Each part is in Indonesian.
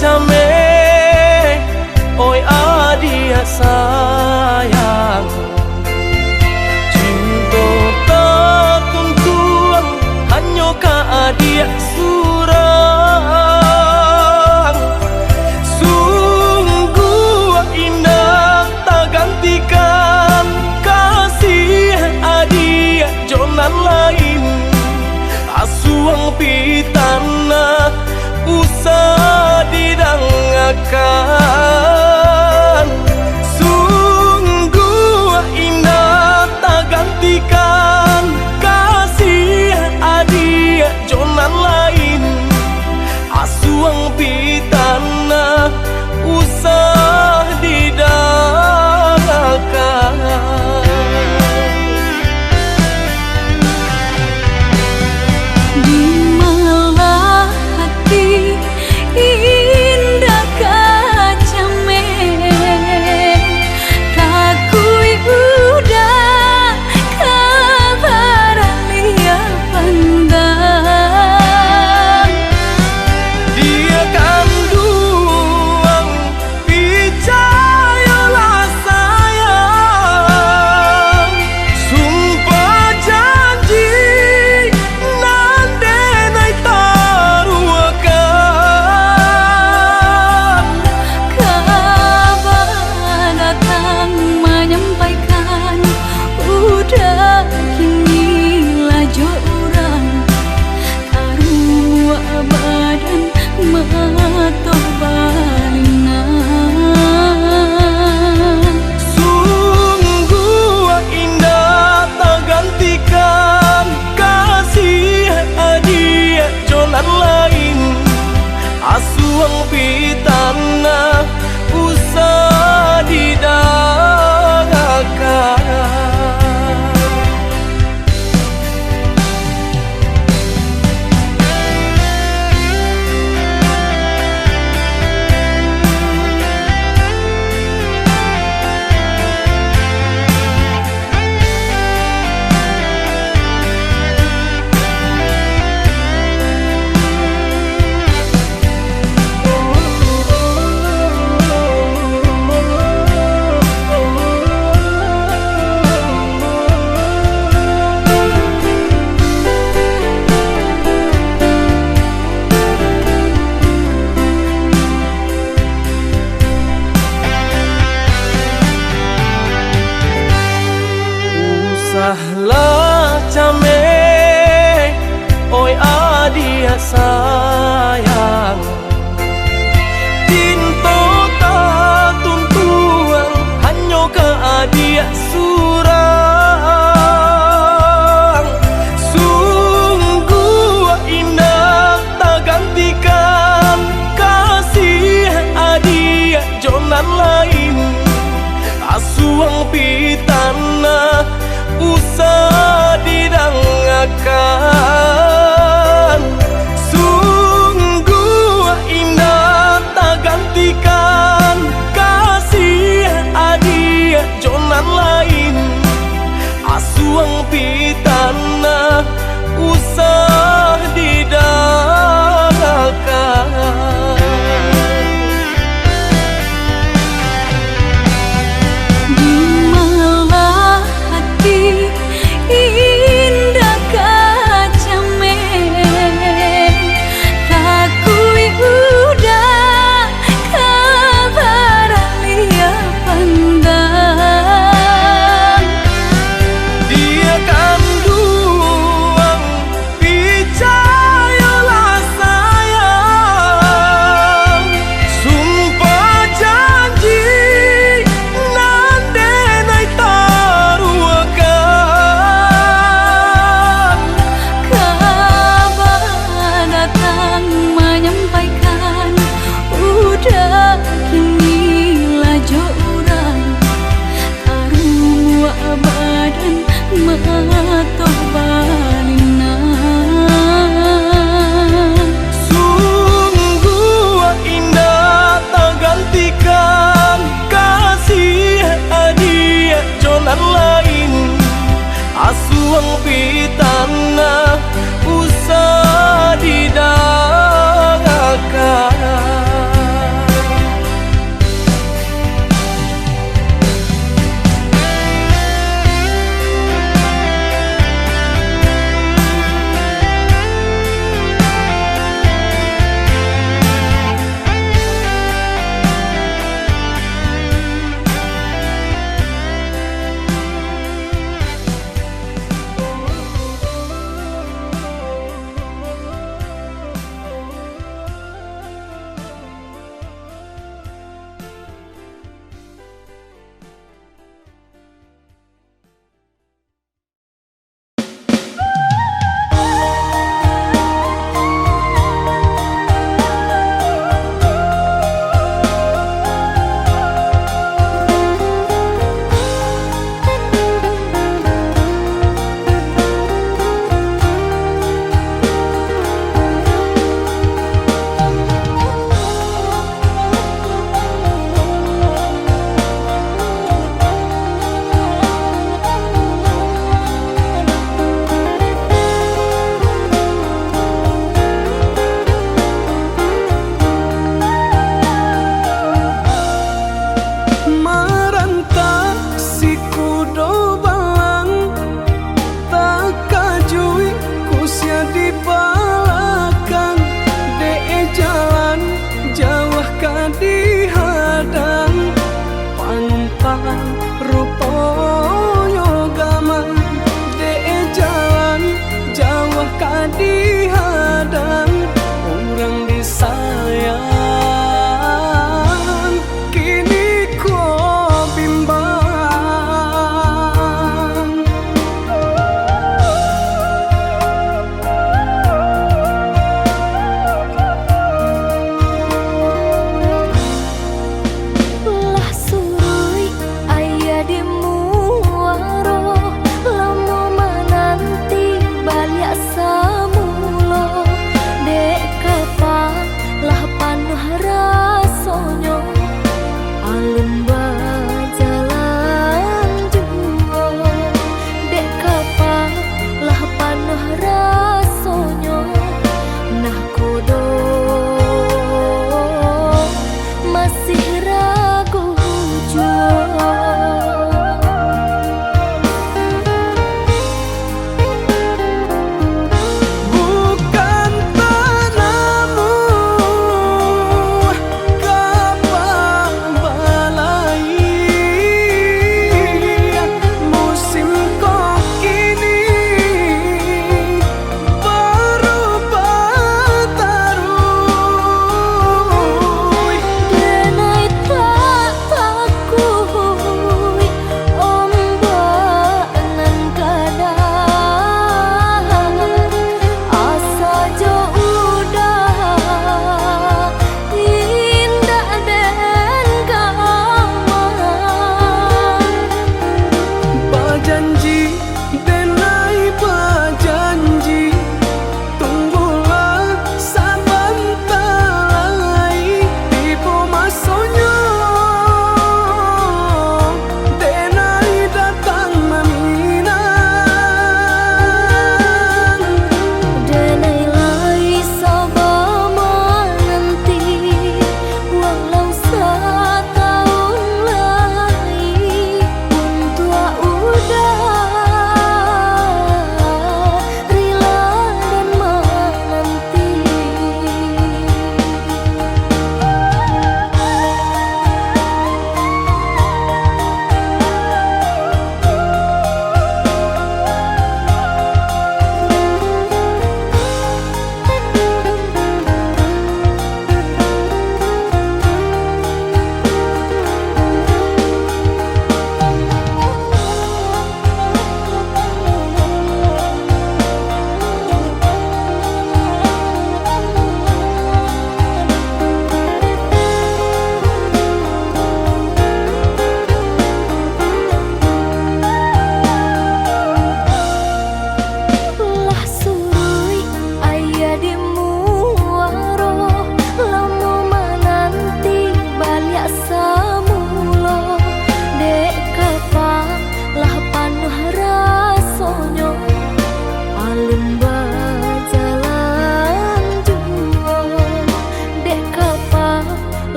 came, oi adia sayang. Cinta tak tuntuan hanya ka adia surang. Sungguh indah tak gantikan kasih adia jonan lain. Asuang pitana usah didangakan. Sungguh indah tak gantikan kasih adia jonan lain. Asuang pitana usah didangakan. Sungguh indah tak gantikan kasih adia jonan lain. Asuang pitana usah didangakan.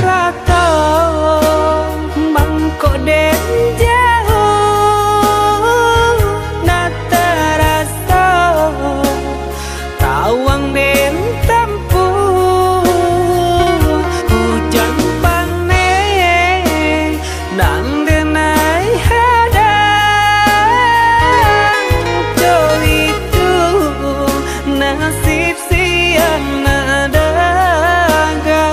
rata mangko den jauh nata rasa tawang den tempuh hujan panen nan denai hadang jo itu nasib siang nadaga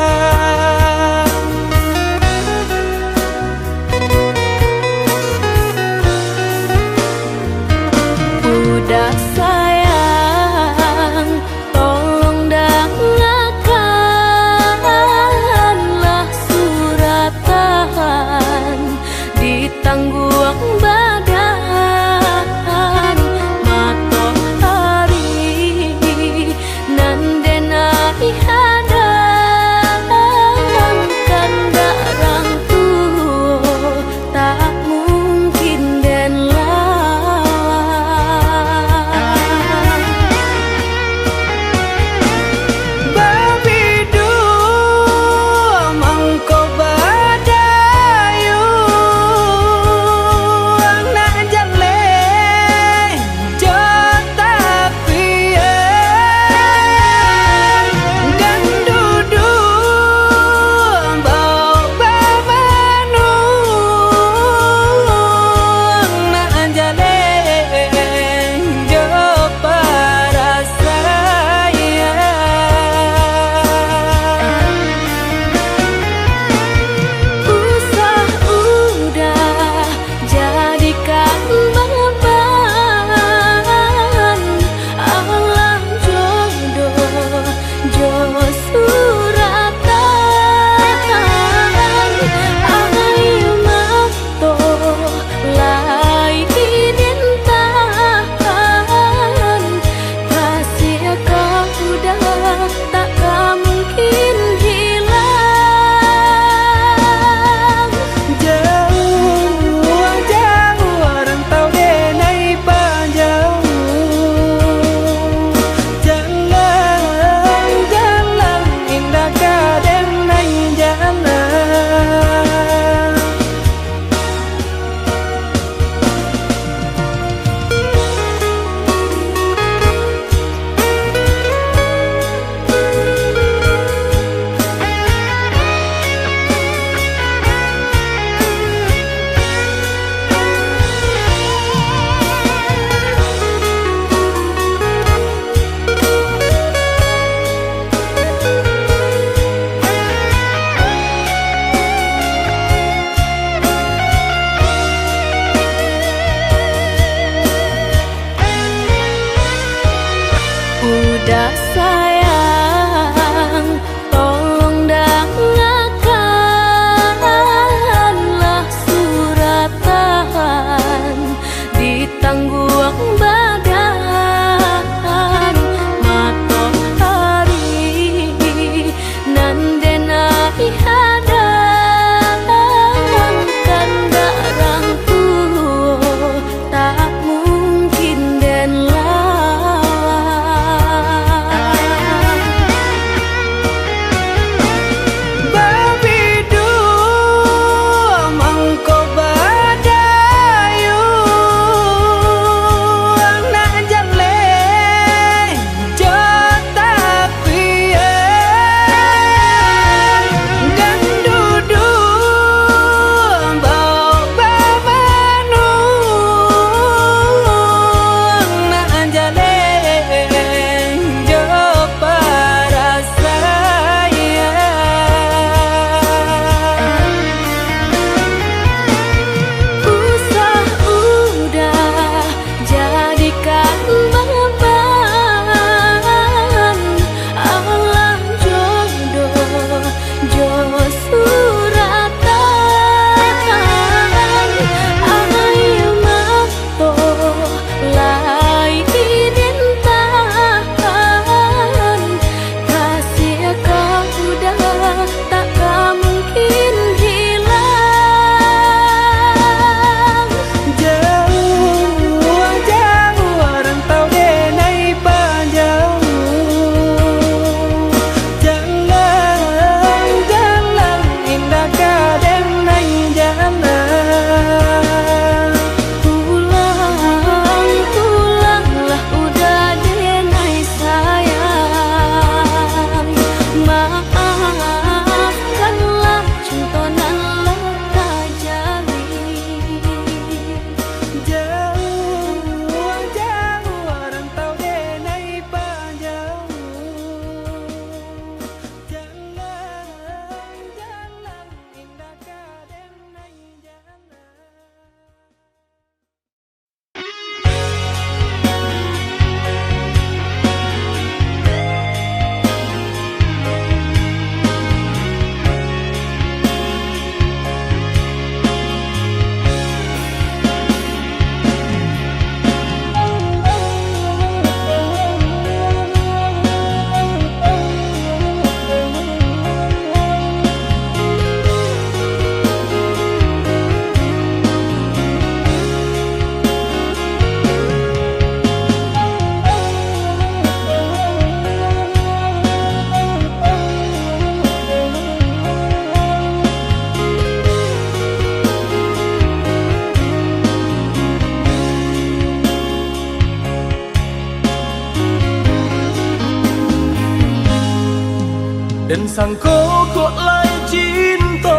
sangko kok lai cinta,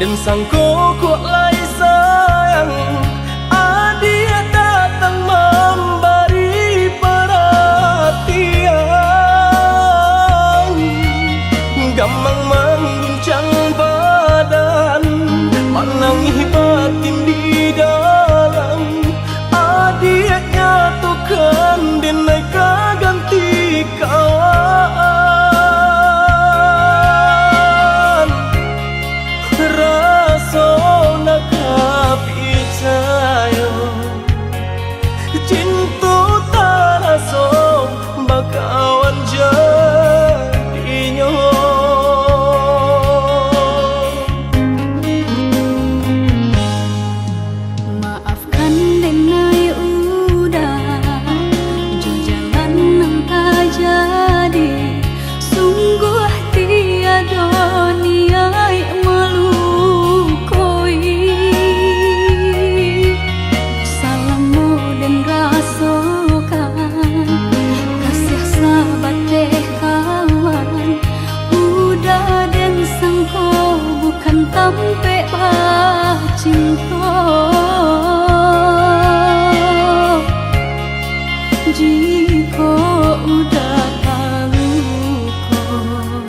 dan sangko kok lai sayang. Dia datang memberi perhatian, gampang mengguncang badan, menangis batin di dalam. Dia nyatukan denai ganti kawan, rasa nak percaya cinta tak rasa bakawan jadinya. Maafkan denai udah jo jalan nang tak jadi, sungguh tiada niat melukoi. Salahmu dan rasakan kasih sahabat teh kawan, udah dan sangko bukan tampe bah cinta. Jika udah tahu kok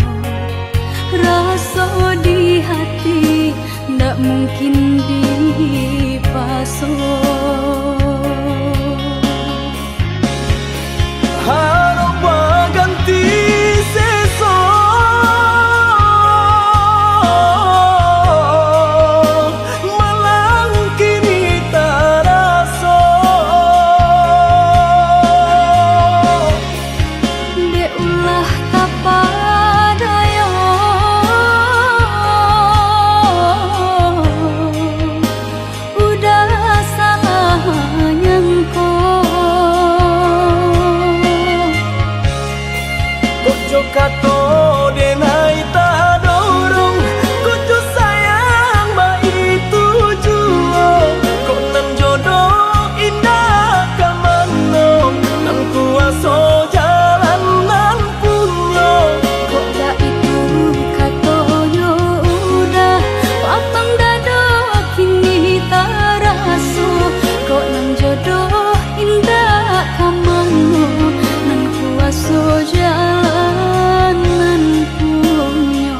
rasa di hati ndak mungkin dipasok. Harap ganti sesok, malang kini tak rasa. Dek ulah kapadaya, udah salah nyangko. Kojo kato denai tak dorong, kojo sayang ba itu jua. Kok nan jodoh indah kamano, nang kuaso jalan nan punya. Kok dah itu katonyo udah papang dado kini tak raso. Kok nang jodoh indah kamano, nan kuaso jalan nan punya.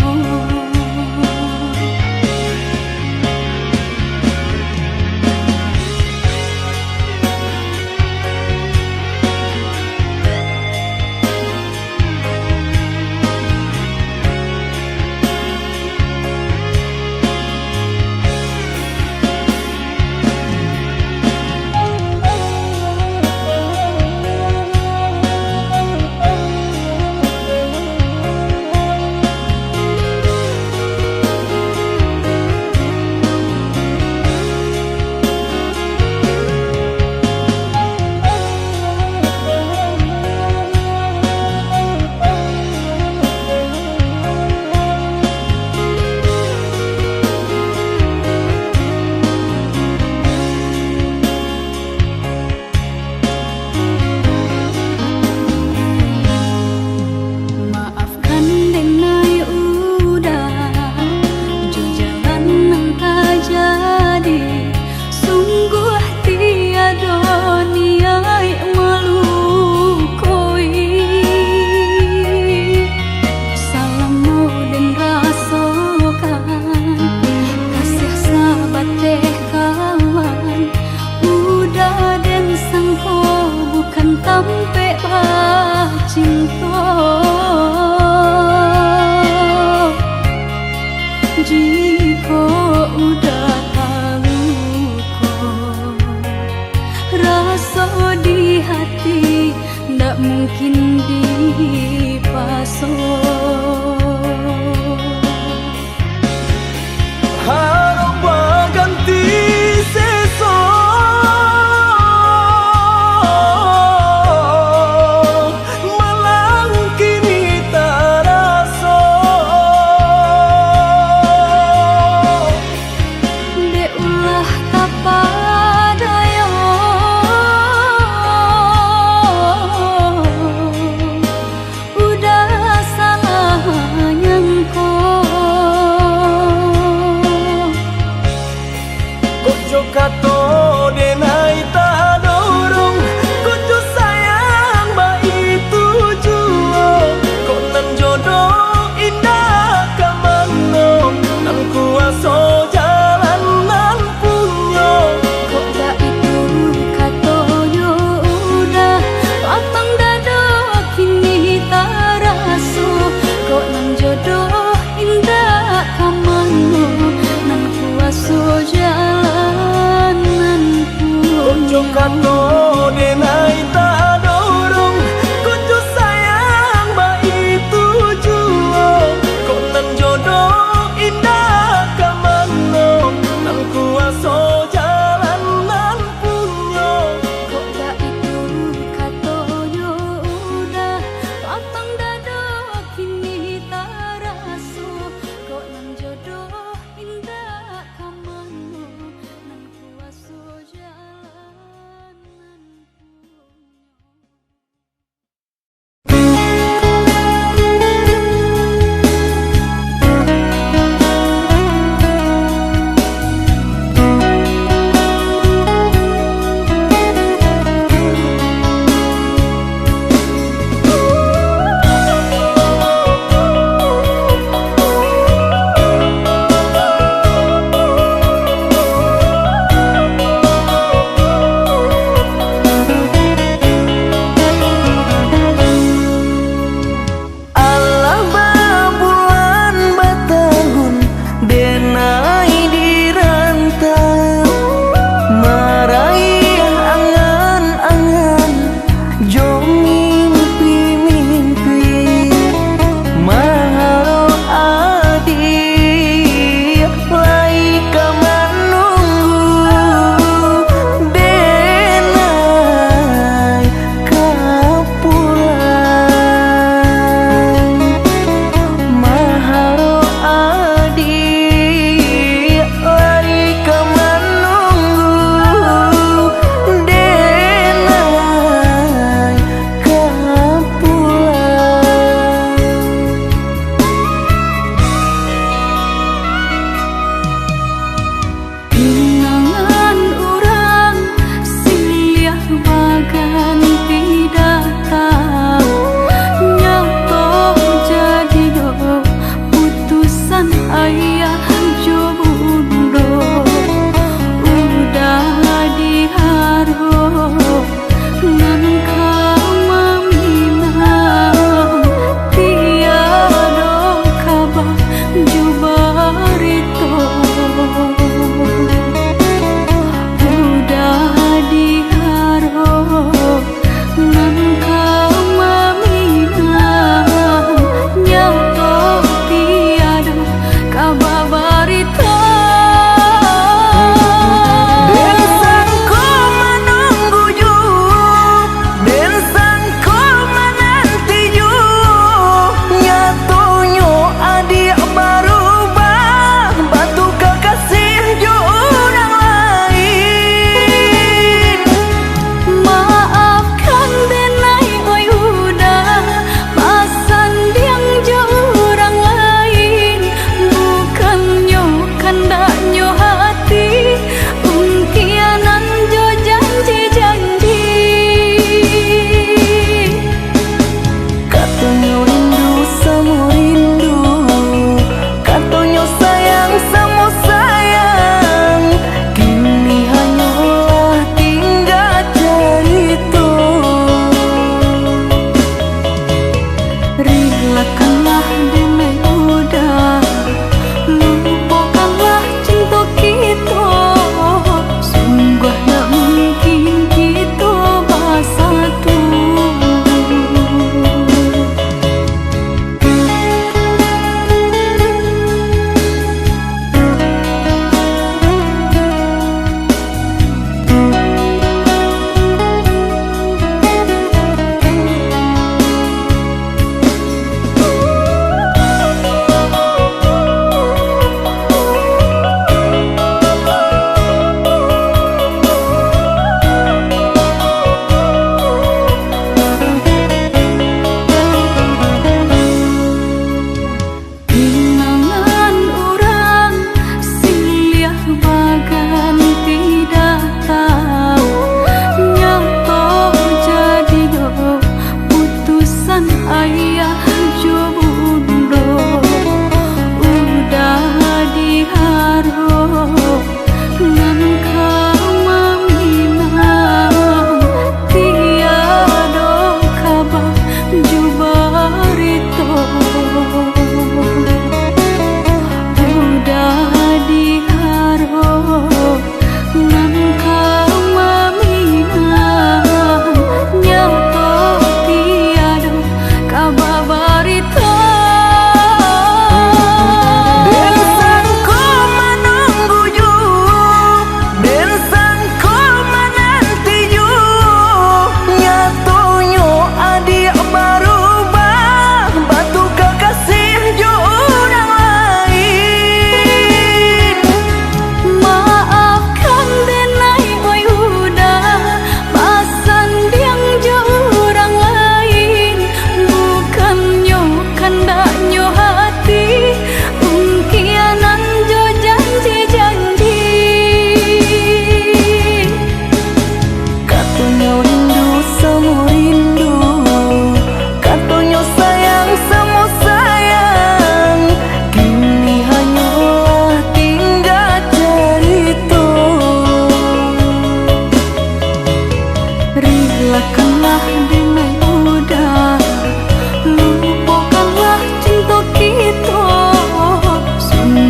Maafkan denai udah jo jalan nang tak jadi, sungguh tiada niat melukoi. Salahmu dan rasakan kasih sahabat teh kawan, udah dan sangko bukan tampe bah cinta. Jika udah tahu kok rasa di hati ndak mungkin dipasok. Harap ganti sesok, malang kini tak rasa. Dek ulah kapadaya, udah salah kato denai tak dorong kucu sayang ba itu juo kok nan jodoh indah kamano nan kuaso jalan nan punyo kok dak itu katonyo udah lapang dado kini tak raso kok nan jodoh indah kamano nan kuaso jalan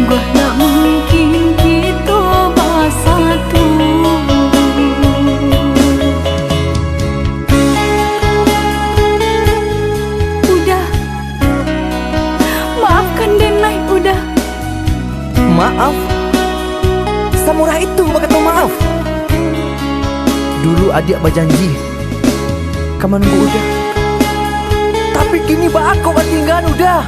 Sungguh tak mungkin kita bersatu. Udah, maafkan Denai, udah. Maaf? Samurai itu berkata maaf. Dulu adik berjanji kamu nunggu udah, tapi kini aku tinggal udah.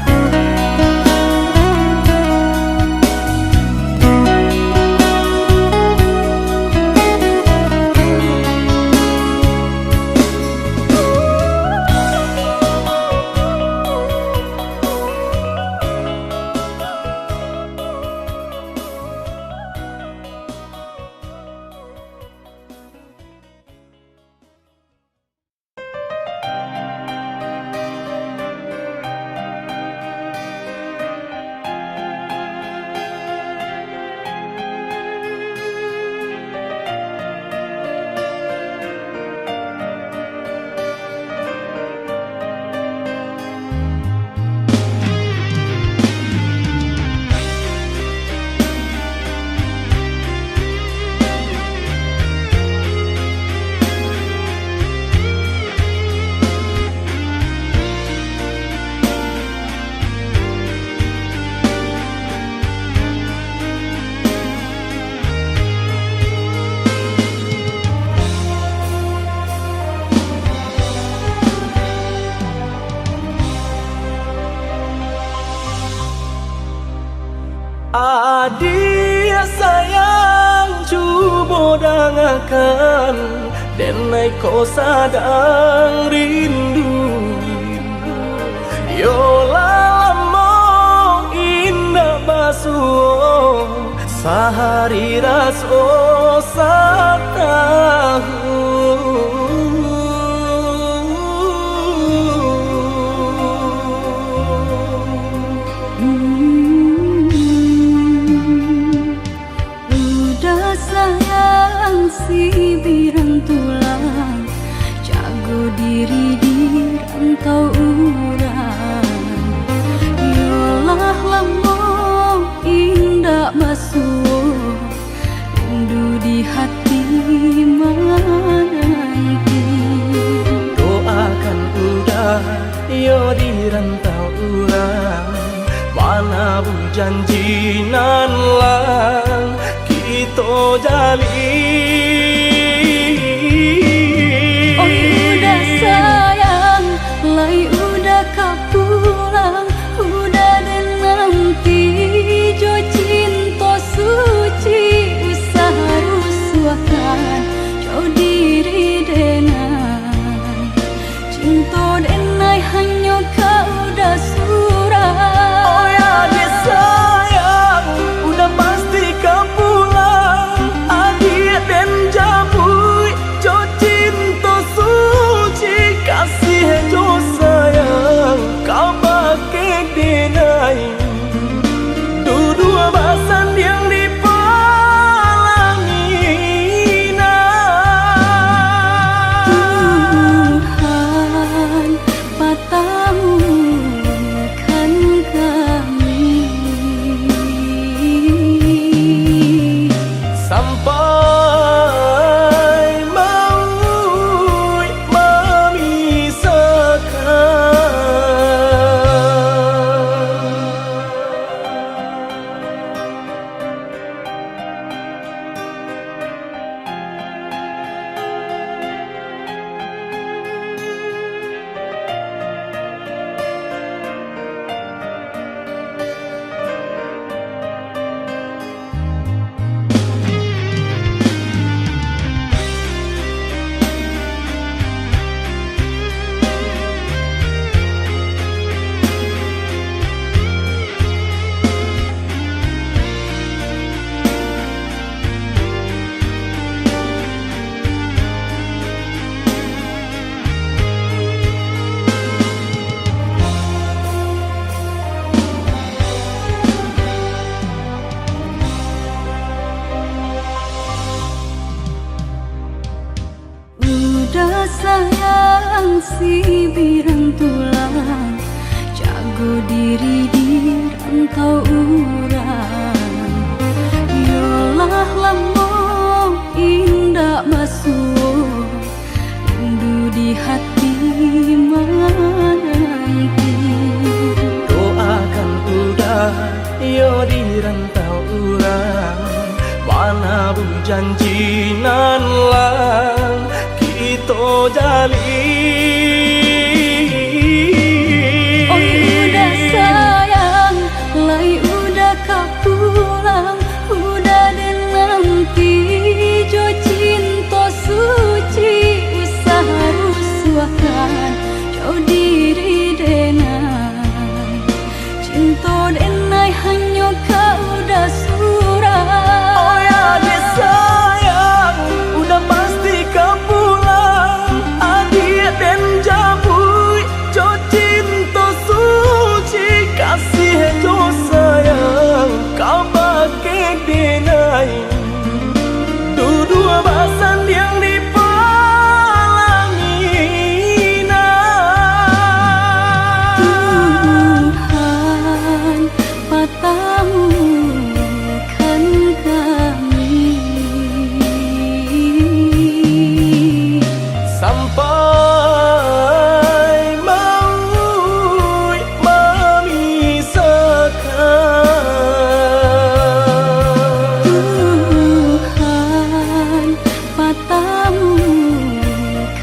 Adik sayang cuba dengarkan, Denai kau sadang rindu. Yolah lama indah basuh, sehari raso satahu. Si birang tulang jago diri di rantau urang. Yolah lama indah basuh, rindu di hati menanti. Doakan udah yo di rantau urang, mana bu janji nan lang kita jalin. Udah sayang, lai udah kau pulang, udah dan nanti jo cinta suci usaha rusuhkan jauh diri Denai. Cinta Denai hanya kau udah surah. Oh ya dia sayang, udah pasti kau pulang. Adik dan jabui jo cinta suci, kasih jo sayang kau pakai Denai. Dua bahasan yang dipalangi Tuhan patahkan kami sampai maut sayang si birang tulang, jago diri di rantau urang. janji nan lang kita jalin. Oi udah sayang, lai udah kapulang, udah dan nanti jo cinta suci usaha rusuhkan jauh diri denai, cinta denai hanya kau udah surah. Oh ya dek sayang, udah pasti kau pulang. Adik dan jabui, jo cinta suci kasih jo sayang, kau pakai denai. Dua basan yang dipalangi Tuhan patamu kan kami sampai mau memisahkan. Tuhan patamu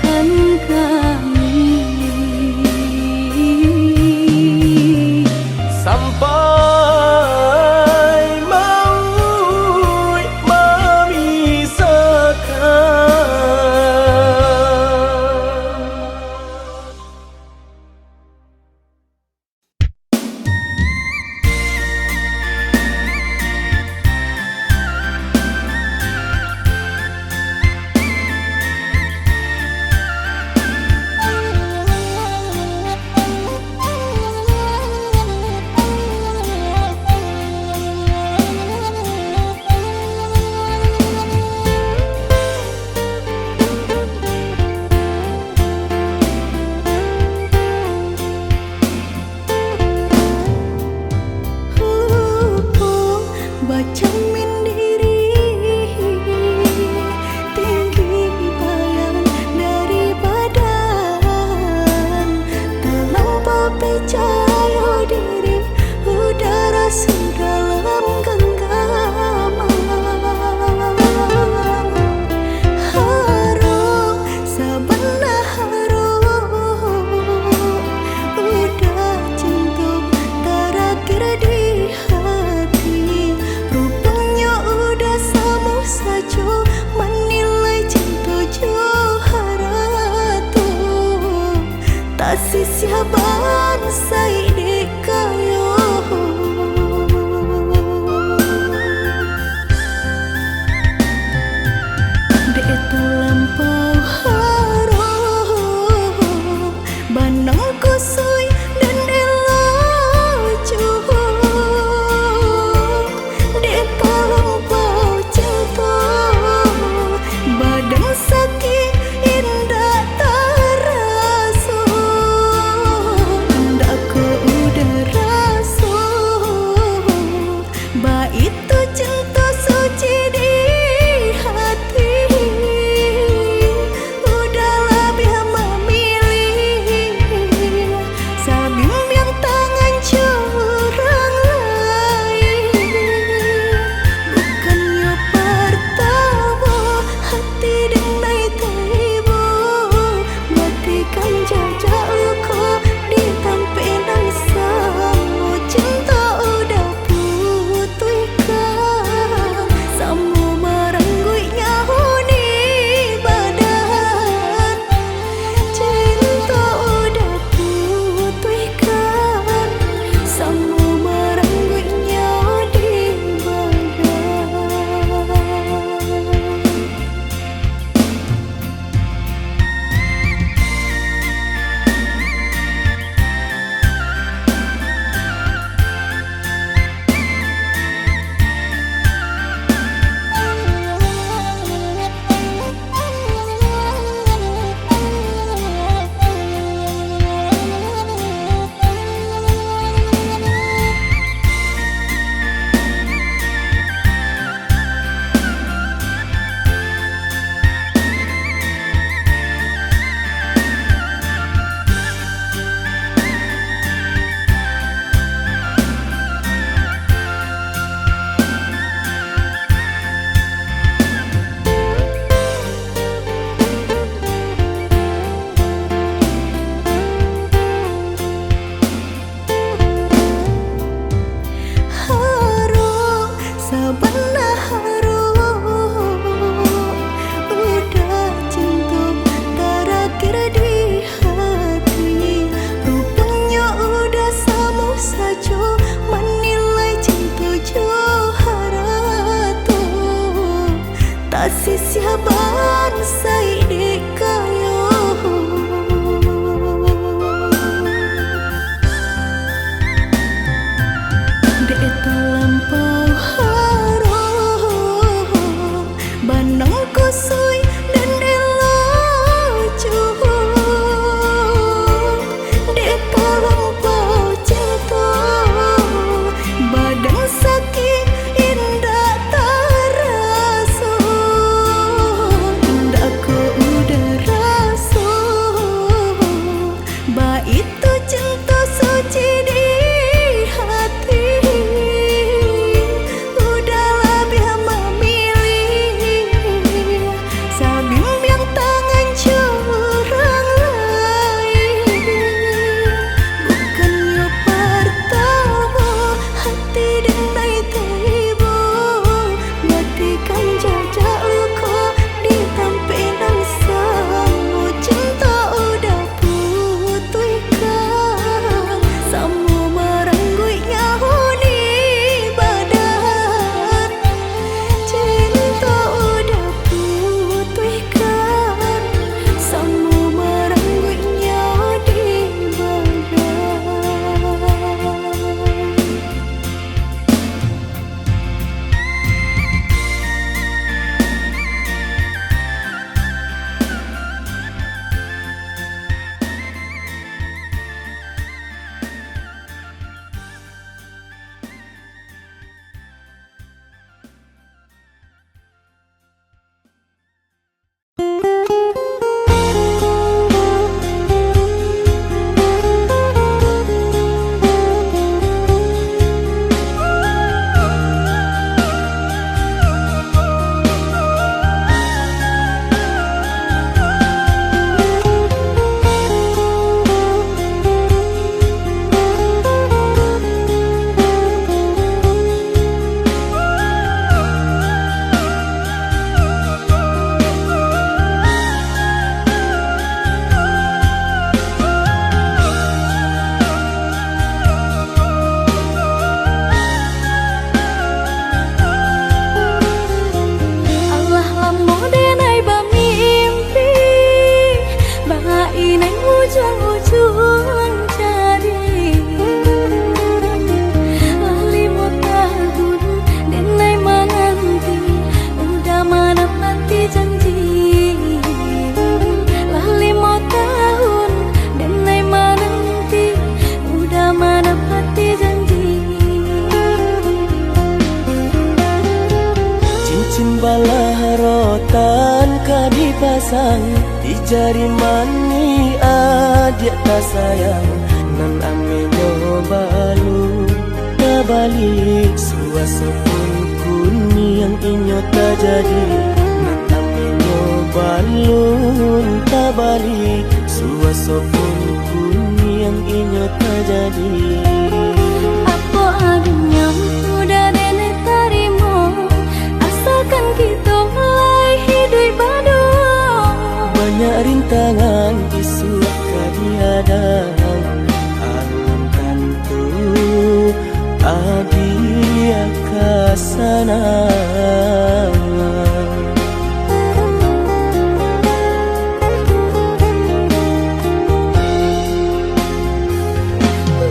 kan kami Sampai mau baca mindiri tinggi bayang dari badan, terlampau percaya diri udara dalam genggaman. Harum sebelah harum udah cinta terakhir di hati. Rupanya udah sama saja menilai cinta Johara tu tak sisiaban saya dikayo. Dek terlampau harum banang kusui dan elaju. Dek terlampau cinta badan sakit indah terasa. Ndak ku udah rasa bah itu cinta suci di hati. Udahlah biar memilih sabimbing tangan curang lain. Bukannya pertama hati denai tiba, matikan jajak luka di tampilan sama cinta udah putihkan. kasih siaban sai di kayo. Dek terlampau harum banang kusui dan elocuh. Dek terlampau jatuh badan sakit indah terasa. Indah ku udah rasa ba itu cinta suci di hati. Udahlah biar memilih sabim yang tangan curang lain. Bukannya pertama hati denai tiba matikan jajak luka di tampilan samu. Cinta udah putihkan samu merenggut nyahu di badan. Cinta udah putihkan samu merenggut nyahu di Allah lamo denai bermimpi bahain yang ujung-ujung cari. Lali mau tahun denai menanti udah menepati janji. Lali mau tahun denai menanti udah menepati janji. Cincin balah rotan ka dipasang di jari mani adik tak sayang nan amenyo balu tak balik suasa pun kuni yang inyo tak jadi nan amenyo balu tak balik suasa pun kuni yang inyo tak jadi. Apa adanya udah nenek terima asalkan kita mulai hidup baru. Banyak rintangan isulah kadihadang alam tentu adia kasana.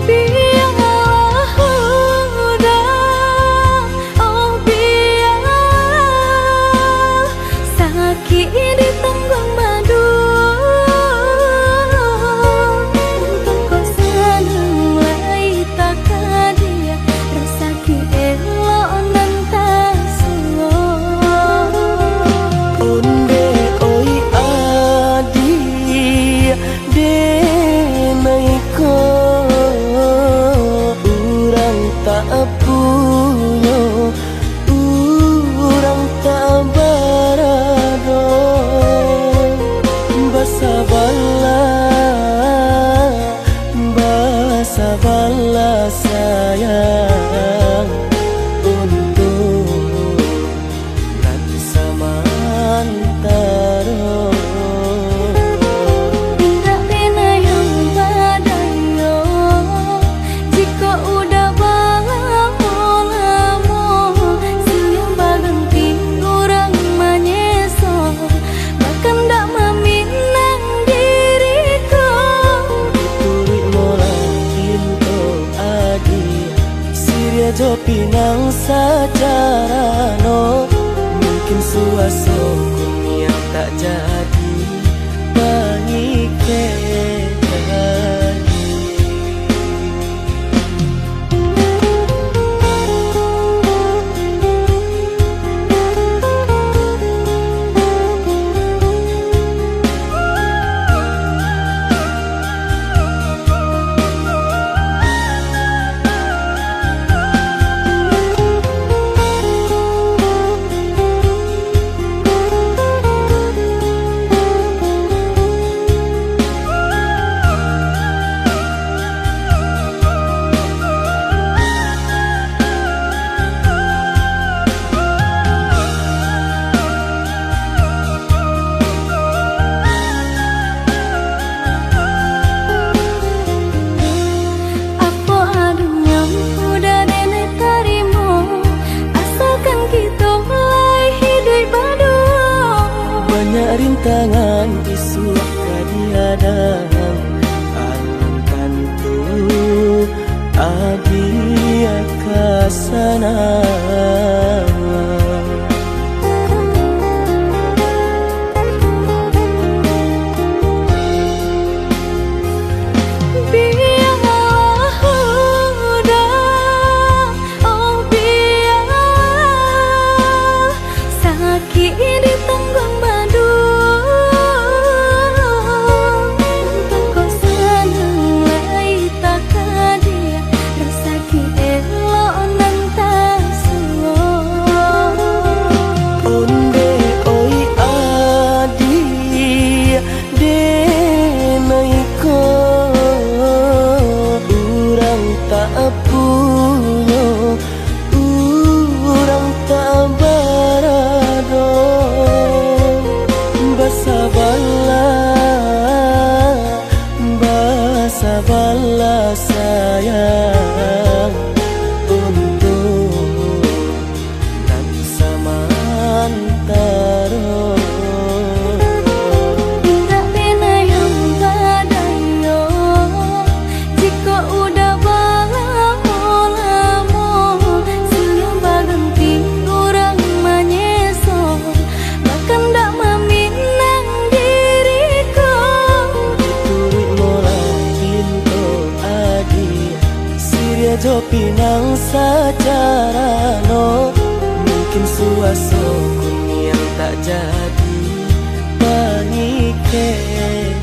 Biarlah udah secara no, mungkin suasana yang tak jadi mengikat. Rintangan isu kadiadang alam tentu adia kasana. Bala sayang untuk nan samantara. Tak pena yang badayo jika udah lamo siang baganti orang menyeso bahkan tak meminang diriku. Turut molang pintu adi Siria jo pinang secara no, mungkin suasana yang tak jadi mengikat.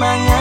mangan